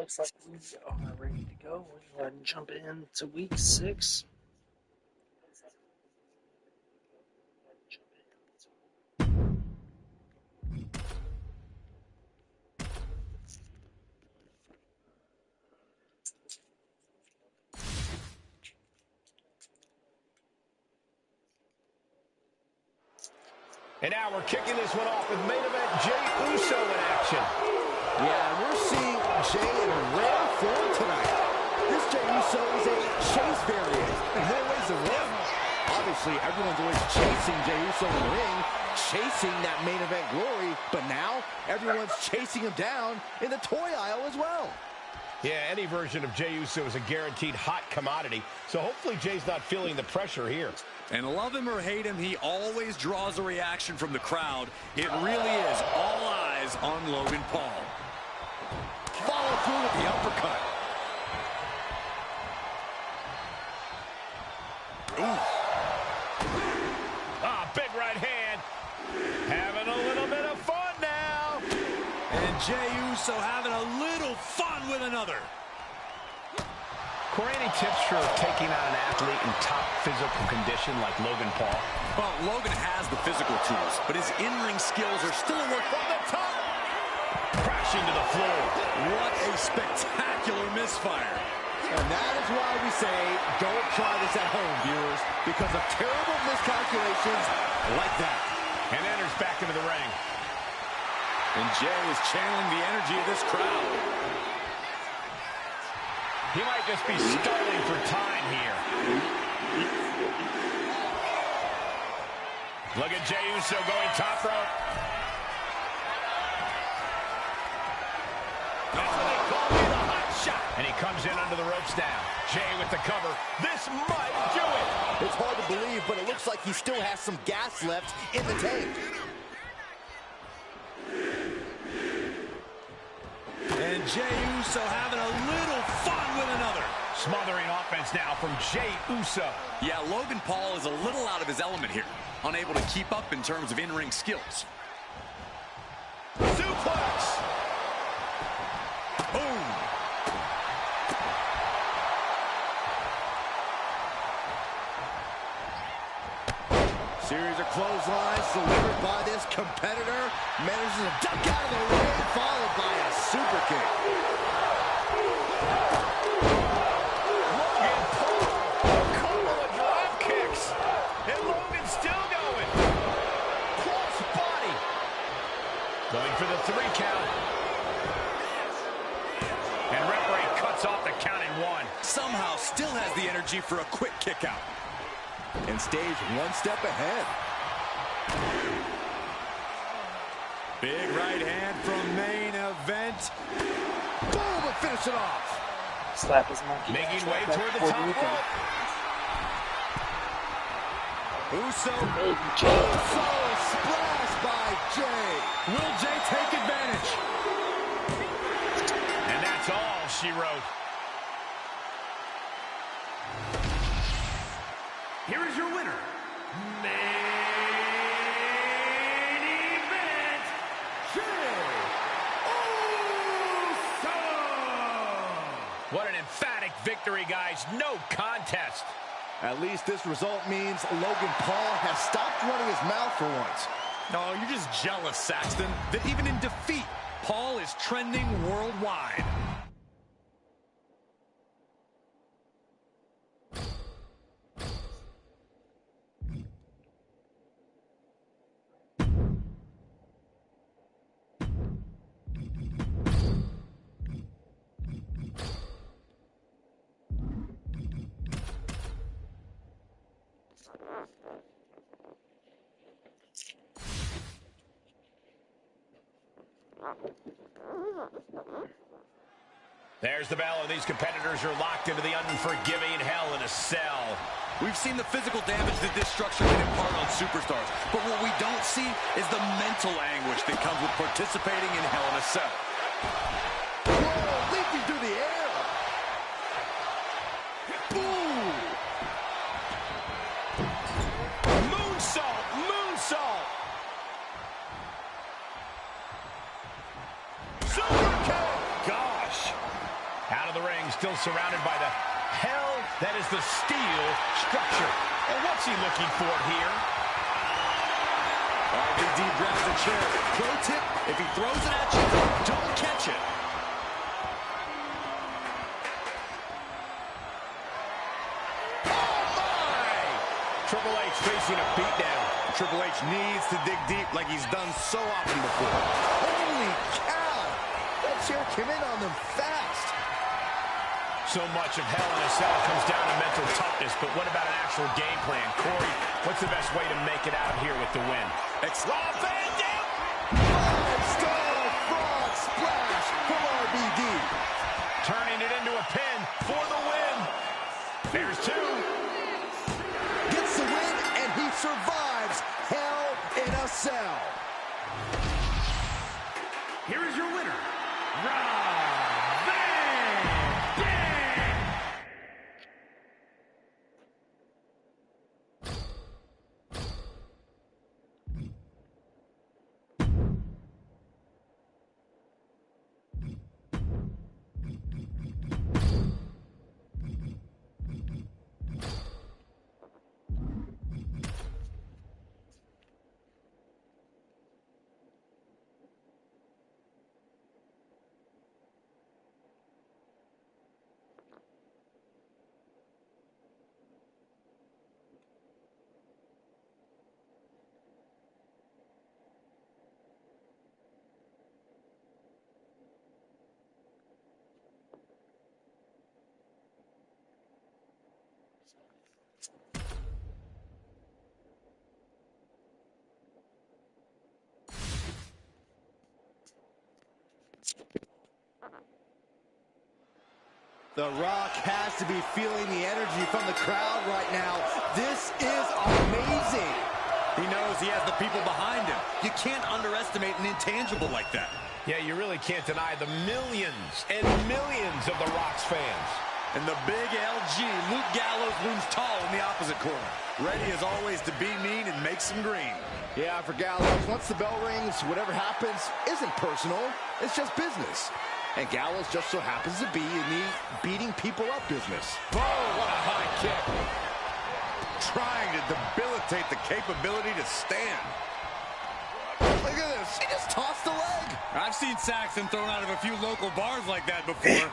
looks like we are ready to go. We'll go ahead and jump into week 6. And now we're kicking this one off with main event Jey Uso in action. Yeah, we're seeing Jey in rare form tonight. This Jey Uso is a chase variant in more ways than one. Obviously, everyone's always chasing Jey Uso in the ring, chasing that main event glory, but now everyone's chasing him down in the toy aisle as well. Yeah, any version of Jey Uso is a guaranteed hot commodity, so hopefully Jey's not feeling the pressure here. And love him or hate him, he always draws a reaction from the crowd. It really is all eyes on Logan Paul. Follow through with the uppercut. Big right hand. Having a little bit of fun now. And Jey Uso having a little fun with another. Corey, any tips for taking on an athlete in top physical condition like Logan Paul? Well, Logan has the physical tools, but his in-ring skills are still a work from the top. Crashing to the floor. What a spectacular misfire. And that is why we say, don't try this at home, viewers, because of terrible miscalculations like that. And enters back into the ring. And Jey is channeling the energy of this crowd. He might just be stalling for time here. Look at Jey Uso going top rope. That's what they call me, the hot shot. And he comes in under the ropes now. Jey with the cover. This might do it. It's hard to believe, but it looks like he still has some gas left in the tank. And Jey Uso having a little fun with another. Smothering offense now from Jey Uso. Yeah, Logan Paul is a little out of his element here. Unable to keep up in terms of in-ring skills. Suplex. Boom. Series of clotheslines delivered by this competitor. Manages to duck out of the way, followed by a super kick. Logan Paul, a couple of drop kicks. And Logan's still going. Cross body. Going for the 3 count. And referee cuts off the count in 1. Somehow still has the energy for a quick kick out. And stays one step ahead. Big right hand from main event. Boom, and finish it off. Slap his monkey. Making way toward the top rope. Uso. Uso splash by Jey. Will Jey take advantage? And that's all she wrote. Here is your winner, main event, Jey Uso! What an emphatic victory, guys. No contest. At least this result means Logan Paul has stopped running his mouth for once. No, you're just jealous, Saxton, that even in defeat, Paul is trending worldwide. There's the bell, and these competitors are locked into the unforgiving hell in a cell. We've seen the physical damage that this structure can impart on superstars, but what we don't see is the mental anguish that comes with participating in Hell in a Cell. Whoa, leaping through the air. Boom. Moonsault, moonsault. Super kick. Gosh. of the ring, still surrounded by the hell that is the steel structure. And what's he looking for here? RVD grabs a chair. Pro tip, if he throws it at you, don't catch it. Triple H facing a beatdown. Triple H needs to dig deep like he's done so often before. Holy cow! That chair came in on them fast. So much of Hell in a Cell comes down to mental toughness, but what about an actual game plan? Corey, what's the best way to make it out here with the win? Five-star frog splash from RVD. Turning it into a pin for the win. There's two. Gets the win, and he survives Hell in a Cell. Here is your winner, Rob Van Dam. The Rock has to be feeling the energy from the crowd right now. This is amazing. He knows he has the people behind him. You can't underestimate an intangible like that. Yeah, you really can't deny the millions and millions of the Rock's fans. And the big LG, Luke Gallows, looms tall in the opposite corner. Ready as always to be mean and make some green. Yeah, for Gallows, once the bell rings, whatever happens isn't personal. It's just business. And Gallows just so happens to be in the beating people up business. Oh, what a high kick. Trying to debilitate the capability to stand. Look at this. He just tossed the leg. I've seen Saxon thrown out of a few local bars like that before.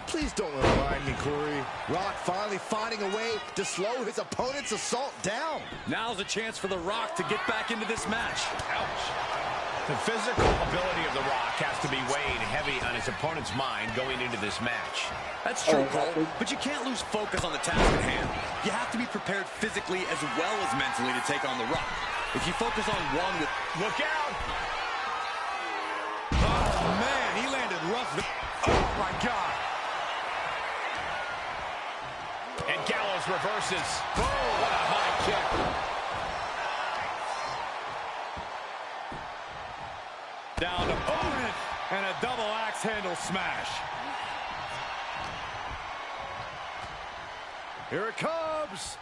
Please don't remind me, Corey. Rock finally finding a way to slow his opponent's assault down. Now's a chance for The Rock to get back into this match. Ouch. The physical ability of The Rock has to be weighing heavy on his opponent's mind going into this match. That's true, Cole, but you can't lose focus on the task at hand. You have to be prepared physically as well as mentally to take on The Rock. If you focus on one with... Look out! Oh, man, he landed rough. Oh, my God. And Gallows reverses. Oh, what a high kick. Down opponent and a double axe handle smash. Here it comes.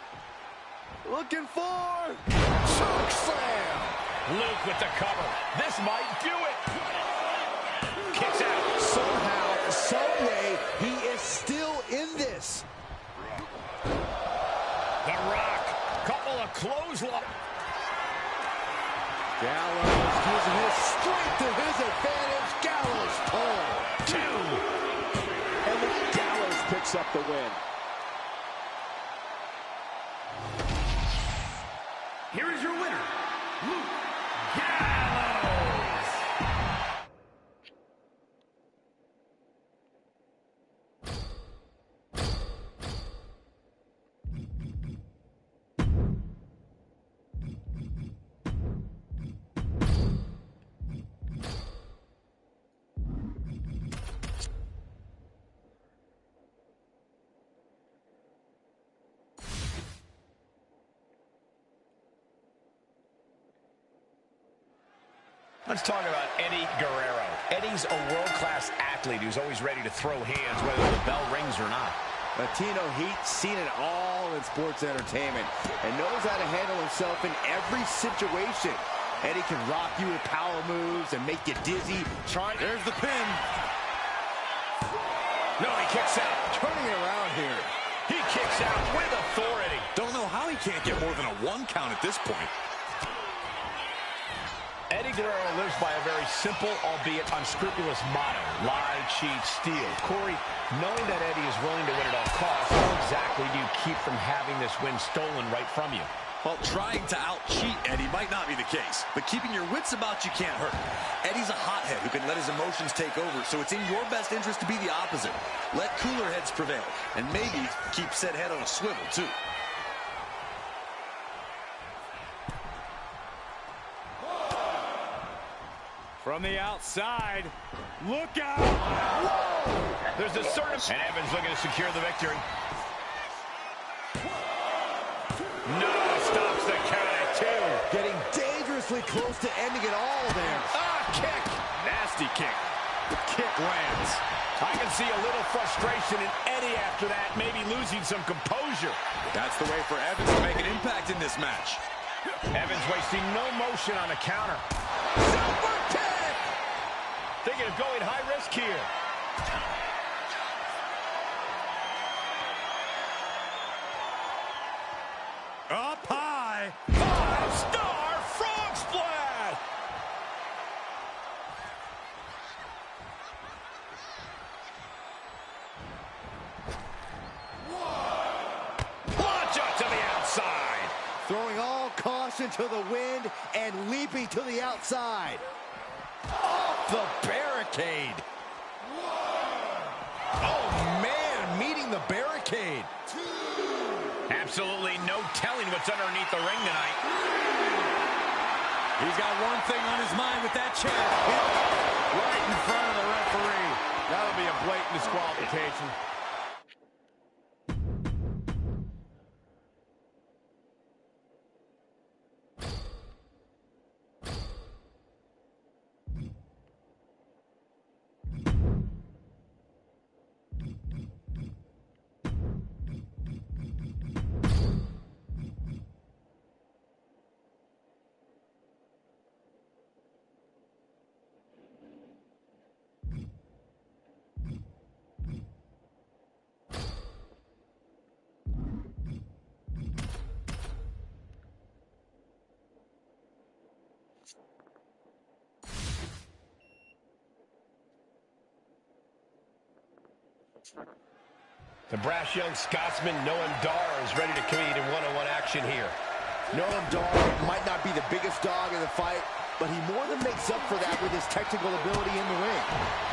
Looking for choke slam. Luke with the cover. This might do it. Kicks out. Somehow, some way, he is still in this. The Rock. Couple of clotheslines. Gallows using his strength to his advantage. Gallows pole. Two. And then Gallows picks up the win. Here is your winner, Luke Gallows. Let's talk about Eddie Guerrero. Eddie's a world-class athlete who's always ready to throw hands, whether the bell rings or not. Latino Heat seen it all in sports entertainment and knows how to handle himself in every situation. Eddie can rock you with power moves and make you dizzy. There's the pin. No, he kicks out. Turning it around here. He kicks out with authority. Don't know how he can't get more than a 1 count at this point. Eddie Guerrero lives by a very simple, albeit unscrupulous motto. Lie, cheat, steal. Corey, knowing that Eddie is willing to win at all costs, how exactly do you keep from having this win stolen right from you? Well, trying to out-cheat Eddie might not be the case, but keeping your wits about you can't hurt. Eddie's a hothead who can let his emotions take over, so it's in your best interest to be the opposite. Let cooler heads prevail, and maybe keep said head on a swivel, too. From the outside. Look out! Whoa! There's a certain... And Evans looking to secure the victory. No, stops the count at 2. Getting dangerously close to ending it all there. Kick. Nasty kick. The kick lands. I can see a little frustration in Eddie after that, maybe losing some composure. That's the way for Evans to make an impact in this match. Evans wasting no motion on the counter. Super kick! Thinking of going high risk here. Up high. 5-star frog splash. Launch up to the outside. Throwing all caution to the wind and leaping to the outside. Off the barricade. Oh, man, meeting the barricade. Absolutely no telling what's underneath the ring tonight. He's got one thing on his mind with that chair. Right in front of the referee. That'll be a blatant disqualification. The brash young Scotsman Noam Dar is ready to compete in one-on-one action here. Noam Dar might not be the biggest dog in the fight, but he more than makes up for that with his technical ability in the ring.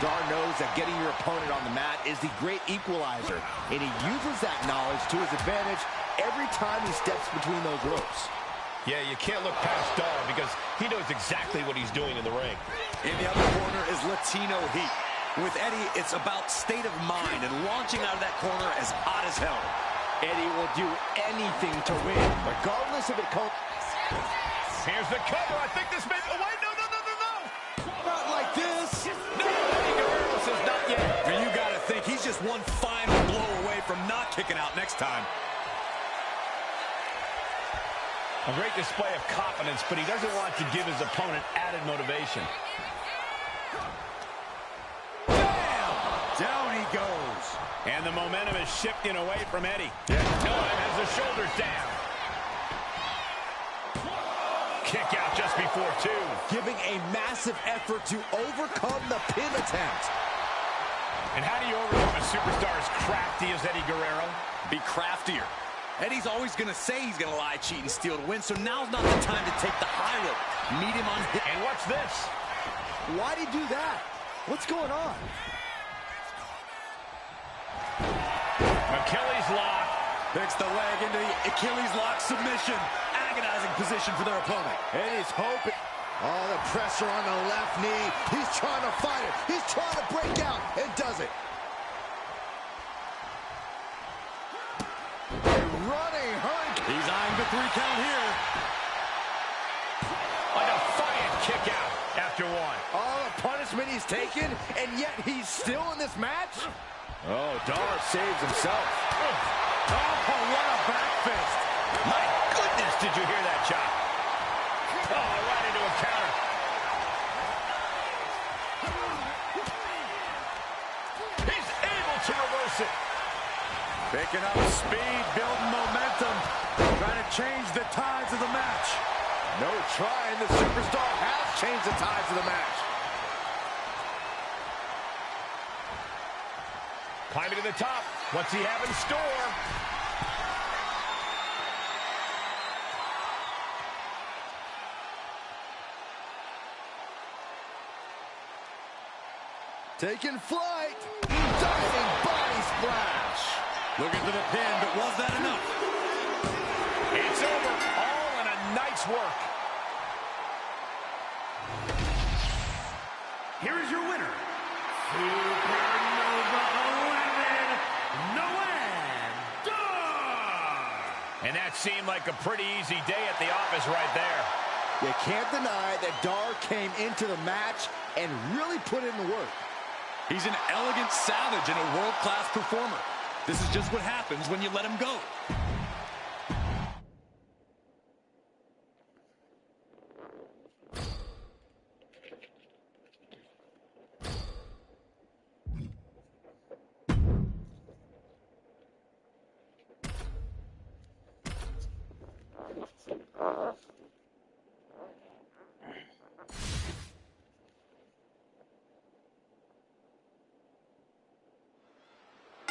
Dar knows that getting your opponent on the mat is the great equalizer, and he uses that knowledge to his advantage every time he steps between those ropes. Yeah, you can't look past Dar because he knows exactly what he's doing in the ring. In the other corner is Latino Heat. With Eddie, it's about state of mind and launching out of that corner as hot as hell. Eddie will do anything to win, regardless of it comes. Here's the cover. I think this may... Oh, wait, no. Not like this. No, Eddie Guerrero says not yet. And you got to think he's just one final blow away from not kicking out next time. A great display of confidence, but he doesn't want to give his opponent added motivation. Down he goes. And the momentum is shifting away from Eddie. Noam has the shoulders down. Kick out just before 2. Giving a massive effort to overcome the pin attempt. And how do you overcome a superstar as crafty as Eddie Guerrero? Be craftier. Eddie's always going to say he's going to lie, cheat, and steal to win, so now's not the time to take the high road. Meet him on his... And what's this? Why'd he do that? What's going on? Achilles lock. Picks the leg into the Achilles lock submission. Agonizing position for their opponent. And he's hoping. Oh, the pressure on the left knee. He's trying to fight it. He's trying to break out and does it. A running hurricane. He's eyeing the 3 count here. A defiant kick out after 1. All the punishment he's taken, and yet he's still in this match? Oh, Dar saves himself. Oh, what a back fist. My goodness, did you hear that chop? Oh, right into a counter. He's able to reverse it. Picking up speed, building momentum, trying to change the tides of the match. No trying, the superstar has changed the tides of the match. Climbing to the top. What's he have in store? Taking flight. Diving body splash. Looking for the pin, but was that enough? It's over. All in a night's work. Here is your winner, Supernova 11, Noam Dar. And that seemed like a pretty easy day at the office right there. You can't deny that Dar came into the match and really put in the work. He's an elegant savage and a world-class performer. This is just what happens when you let him go.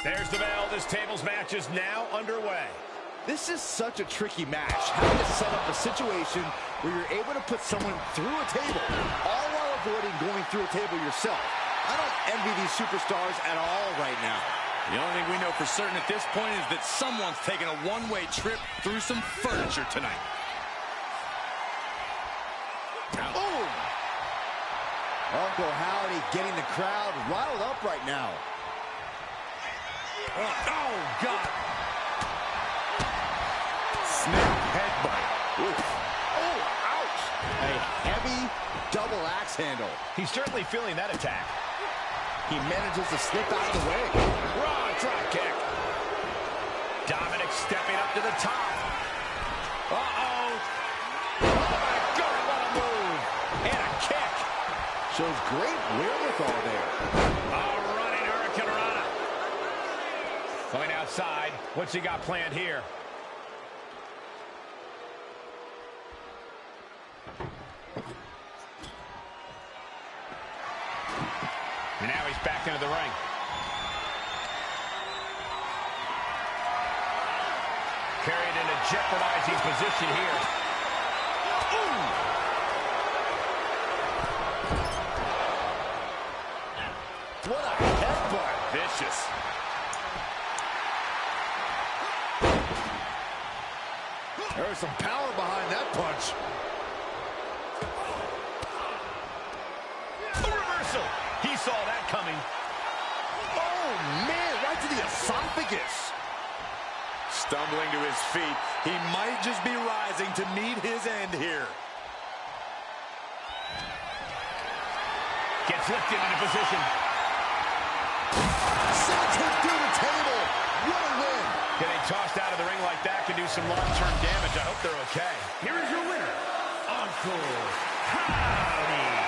There's the bell. This table's match is now underway. This is such a tricky match, having to set up a situation where you're able to put someone through a table, all while avoiding going through a table yourself. I don't envy these superstars at all right now. The only thing we know for certain at this point is that someone's taking a one-way trip through some furniture tonight. Boom! Uncle Howdy getting the crowd riled up right now. Oh, God. Snap headbutt. Oof. Oh, ouch. A heavy double axe handle. He's certainly feeling that attack. He manages to slip out of the way. Raw drop kick. Dominic stepping up to the top. Uh-oh. Oh, my God, what a move. And a kick. Shows great wherewithal there. A running Hurricane Rana. Going outside. What's he got planned here? And now he's back into the ring. Carried in a jeopardizing position here. Ooh. What a headbutt. Vicious. There was some power behind that punch. A reversal. He saw that coming. Oh, man, right to the esophagus. Stumbling to his feet. He might just be rising to meet his end here. Gets lifted into position. Sends him through the table. What a win. Getting tossed out of the ring like that can do some long-term damage. I hope they're okay. Here is your winner, Uncle Howdy.